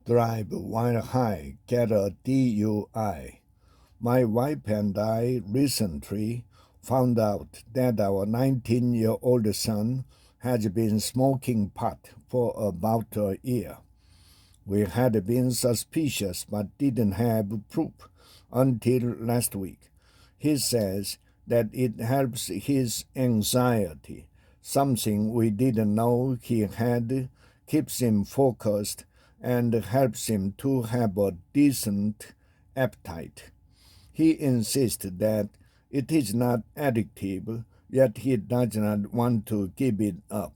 drive while high, get a DUI. My wife and I recently found out that our 19-year-old son has been smoking pot for about a year. We had been suspicious but didn't have proof until last week. He says that it helps his anxiety, something we didn't know he had, keeps him focused, and helps him to have a decent appetite. He insists that it is not addictive, yet he does not want to give it up.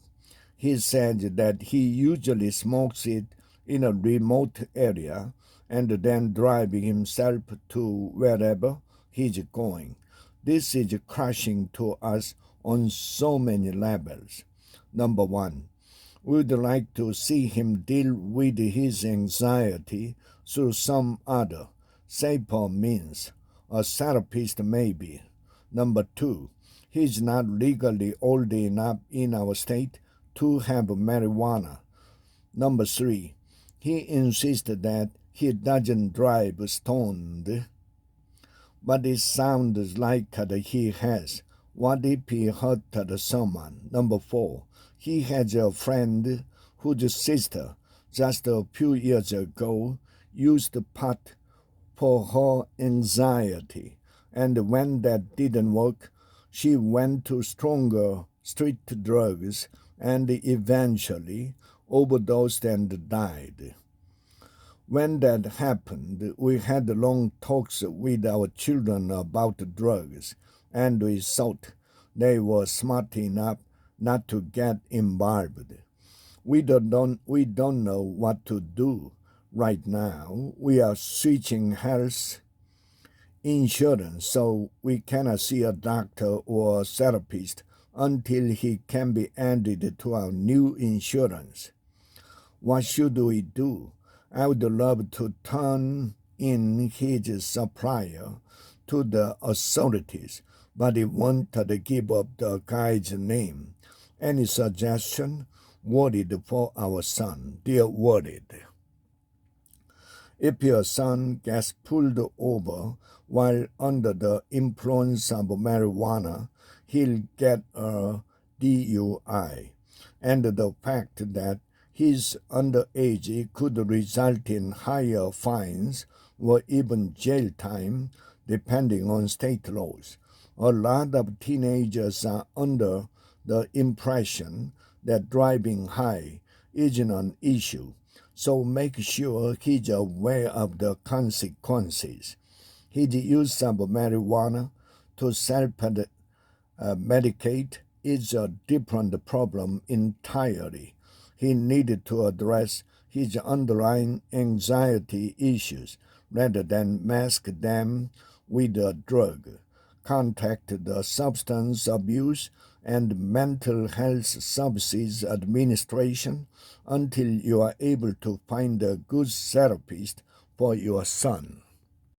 He says that he usually smokes it in a remote area and then drives himself to wherever he's going. This is crushing to us on so many levels. Number one, we'd like to see him deal with his anxiety through some other, safer means, a therapist maybe. Number two, he's not legally old enough in our state to have marijuana. Number three, he insists that he doesn't drive stoned, but it sounds like he has. What if he hurt someone? Number four, he has a friend whose sister, just a few years ago, used pot for her anxiety, and when that didn't work, she went to stronger street drugs and eventually overdosed and died. When that happened, we had long talks with our children about drugs, and we thought they were smart enough not to get involved. We don't know what to do right now. We are switching health insurance, so we cannot see a doctor or a therapist until he can be added to our new insurance. What should we do? I would love to turn in his supplier to the authorities, but he won't give up the guy's name. Any suggestion? Worried for our son. Dear worried. If your son gets pulled over while under the influence of marijuana, he'll get a DUI. And the fact that his underage could result in higher fines or even jail time, depending on state laws. A lot of teenagers are under the impression that driving high isn't an issue, so make sure he's aware of the consequences. His use of marijuana to self-medicate is a different problem entirely. He needed to address his underlying anxiety issues rather than mask them with a drug. Contact the Substance Abuse and Mental Health Services Administration until you are able to find a good therapist for your son.